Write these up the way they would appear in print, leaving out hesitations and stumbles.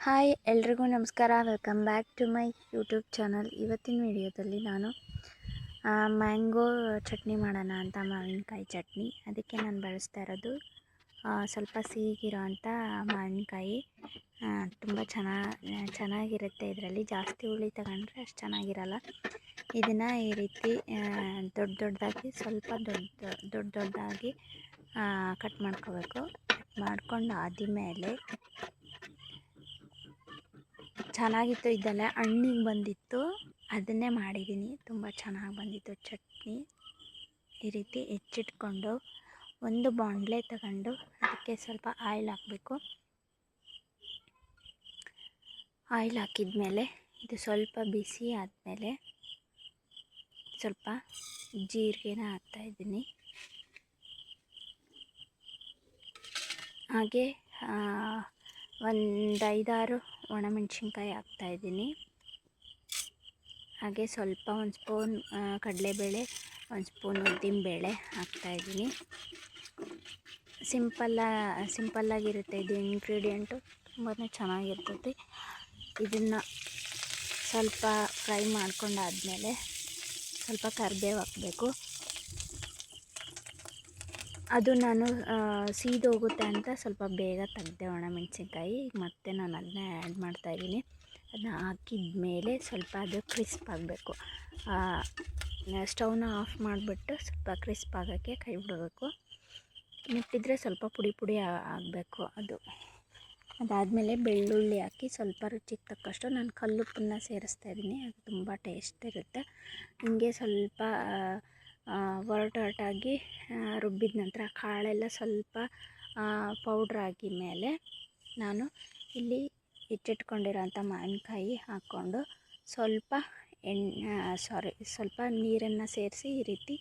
Hi ಎಲ್ರಿಗೂ ನಮಸ್ಕಾರ. Welcome back to my YouTube channel. ಇವತ್ತಿನ ವಿಡಿಯೋದಲ್ಲಿ ನಾನು ಮ್ಯಾಂಗೋ ಚಟ್ನಿ ಮಾಡೋಣ ಅಂತ, ಮಾವಿನಕಾಯಿ ಚಟ್ನಿ. ಅದಕ್ಕೆ ನಾನು ಬಳಸ್ತಾ ಇರೋದು ಸ್ವಲ್ಪ ಸಿಹಿಗಿರೋ ಅಂಥ ಮಾವಿನಕಾಯಿ. ತುಂಬ ಚೆನ್ನಾಗಿರುತ್ತೆ. ಇದರಲ್ಲಿ ಜಾಸ್ತಿ ಹುಳಿ ತಗೊಂಡ್ರೆ ಅಷ್ಟು ಚೆನ್ನಾಗಿರಲ್ಲ. ಇದನ್ನು ಈ ರೀತಿ ದೊಡ್ಡದಾಗಿ ಸ್ವಲ್ಪ ದೊಡ್ಡದಾಗಿ ಕಟ್ ಮಾಡ್ಕೋಬೇಕು. ಕಟ್ ಮಾಡ್ಕೊಂಡು ಆದಮೇಲೆ ಚೆನ್ನಾಗಿತ್ತು, ಇದೆಲ್ಲ ಹಣ್ಣಿಗೆ ಬಂದಿತ್ತು, ಅದನ್ನೇ ಮಾಡಿದ್ದೀನಿ. ತುಂಬ ಚೆನ್ನಾಗಿ ಬಂದಿತ್ತು ಚಟ್ನಿ. ಈ ರೀತಿ ಹೆಚ್ಚಿಟ್ಕೊಂಡು ಒಂದು ಬಾಣಲೆ ತಗೊಂಡು ಅದಕ್ಕೆ ಸ್ವಲ್ಪ ಆಯಿಲ್ ಹಾಕಬೇಕು. ಆಯಿಲ್ ಹಾಕಿದ್ಮೇಲೆ ಇದು ಸ್ವಲ್ಪ ಬಿಸಿ ಆದಮೇಲೆ ಸ್ವಲ್ಪ ಜೀರಿಗೆನ ಹಾಕ್ತಾಯಿದ್ದೀನಿ. ಹಾಗೆ ಒಂದು 5-6 ಒಣಮೆಣಸಿನ್ಕಾಯಿ ಹಾಕ್ತಾಯಿದ್ದೀನಿ. ಹಾಗೆ ಸ್ವಲ್ಪ ಒಂದು ಸ್ಪೂನ್ ಕಡಲೆಬೇಳೆ, ಒಂದು ಸ್ಪೂನ್ ಉದ್ದಿನಬೇಳೆ ಹಾಕ್ತಾಯಿದ್ದೀನಿ. ಸಿಂಪಲ್ಲಾಗಿರುತ್ತೆ ಇದು ಇಂಗ್ರೀಡಿಯೆಂಟು, ತುಂಬಾ ಚೆನ್ನಾಗಿರ್ತೈತಿ. ಇದನ್ನು ಸ್ವಲ್ಪ ಫ್ರೈ ಮಾಡ್ಕೊಂಡಾದಮೇಲೆ ಸ್ವಲ್ಪ ಕರಿಬೇವು ಹಾಕಬೇಕು. ಅದು ನಾನು ಸೀದೋಗುತ್ತೆ ಅಂತ ಸ್ವಲ್ಪ ಬೇಗ ತೆಗೆದೆ ಒಣಮೆಣಸಿನ್ಕಾಯಿ. ಮತ್ತೆ ನಾನು ಅದನ್ನ ಆ್ಯಡ್ ಮಾಡ್ತಾಯಿದ್ದೀನಿ. ಅದನ್ನ ಹಾಕಿದ ಮೇಲೆ ಸ್ವಲ್ಪ ಅದು ಕ್ರಿಸ್ಪ್ ಆಗಬೇಕು. ಸ್ಟವ್ನ ಆಫ್ ಮಾಡಿಬಿಟ್ಟು ಸ್ವಲ್ಪ ಕ್ರಿಸ್ಪ್ ಆಗೋಕ್ಕೆ ಕೈ ಬಿಡಬೇಕು. ಮುಟ್ಟಿದ್ರೆ ಸ್ವಲ್ಪ ಪುಡಿ ಆಗಬೇಕು ಅದು. ಅದಾದಮೇಲೆ ಬೆಳ್ಳುಳ್ಳಿ ಹಾಕಿ ಸ್ವಲ್ಪ ರುಚಿಗೆ ತಕ್ಕಷ್ಟು ನಾನು ಕಲ್ಲುಪ್ಪನ್ನು ಸೇರಿಸ್ತಾಯಿದ್ದೀನಿ. ಅದು ತುಂಬ ಟೇಸ್ಟ್ ಇರುತ್ತೆ. ಹಿಂಗೆ ಸ್ವಲ್ಪ ಒರಟಾಗಿ ರುಬ್ಬಿದ ನಂತರ ಕಾಳೆಲ್ಲ ಸ್ವಲ್ಪ ಪೌಡ್ರಾಗಿ ಮೇಲೆ ನಾನು ಇಲ್ಲಿ ಹೆಚ್ಚಿಟ್ಕೊಂಡಿರೋಂಥ ಮಾವಿನಕಾಯಿ ಹಾಕ್ಕೊಂಡು ಸ್ವಲ್ಪ ಸ್ವಲ್ಪ ನೀರನ್ನು ಸೇರಿಸಿ ಈ ರೀತಿ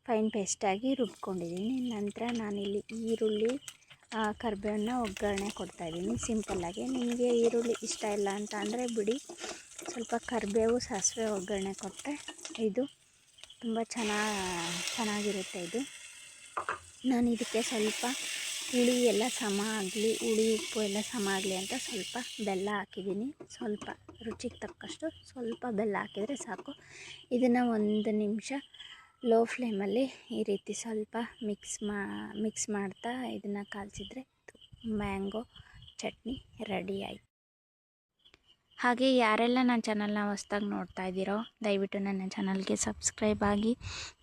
ಫೈನ್ ಪೇಸ್ಟಾಗಿ ರುಬ್ಕೊಂಡಿದ್ದೀನಿ. ನಂತರ ನಾನಿಲ್ಲಿ ಈರುಳ್ಳಿ ಕರಿಬೇವನ್ನ ಒಗ್ಗರಣೆ ಕೊಡ್ತಾಯಿದ್ದೀನಿ ಸಿಂಪಲ್ಲಾಗಿ. ನಿಮಗೆ ಈರುಳ್ಳಿ ಇಷ್ಟ ಇಲ್ಲ ಅಂತ ಅಂದರೆ ಬಿಡಿ, ಸ್ವಲ್ಪ ಕರಿಬೇವು ಸಾಸಿವೆ ಒಗ್ಗರಣೆ ಕೊಟ್ಟರೆ ಇದು ತುಂಬ ಚೆನ್ನಾಗಿರುತ್ತೆ. ಇದು ನಾನು ಇದಕ್ಕೆ ಸ್ವಲ್ಪ ಹುಳಿ ಎಲ್ಲ ಸಮ ಆಗಲಿ, ಹುಳಿ ಉಪ್ಪು ಎಲ್ಲ ಸಮ ಆಗಲಿ ಅಂತ ಸ್ವಲ್ಪ ಬೆಲ್ಲ ಹಾಕಿದ್ದೀನಿ. ಸ್ವಲ್ಪ ರುಚಿಗೆ ತಕ್ಕಷ್ಟು ಸ್ವಲ್ಪ ಬೆಲ್ಲ ಹಾಕಿದರೆ ಸಾಕು. ಇದನ್ನು 1 ನಿಮಿಷ ಲೋ ಫ್ಲೇಮಲ್ಲಿ ಈ ರೀತಿ ಸ್ವಲ್ಪ ಮಿಕ್ಸ್ ಮಾಡ್ತಾ ಇದನ್ನು ಕಾಲಿಸಿದ್ರೆ ಮ್ಯಾಂಗೋ ಚಟ್ನಿ ರೆಡಿ ಆಯಿತು. ಹಾಗೆ ಯಾರೆಲ್ಲ ನನ್ನ ಚಾನಲ್ನ ಹೊಸ್ದಾಗಿ ನೋಡ್ತಾ ಇದ್ದೀರೋ ದಯವಿಟ್ಟು ನನ್ನ ಚಾನಲ್ಗೆ ಸಬ್ಸ್ಕ್ರೈಬ್ ಆಗಿ.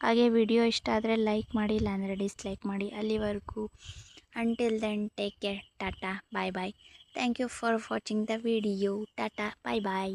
ಹಾಗೆ ವಿಡಿಯೋ ಇಷ್ಟ ಆದರೆ ಲೈಕ್ ಮಾಡಿ, ಇಲ್ಲಾಂದರೆ ಡಿಸ್ಲೈಕ್ ಮಾಡಿ. ಅಲ್ಲಿವರೆಗೂ until then take care. Tata, bye bye. Thank you for watching the video. Tata, bye bye.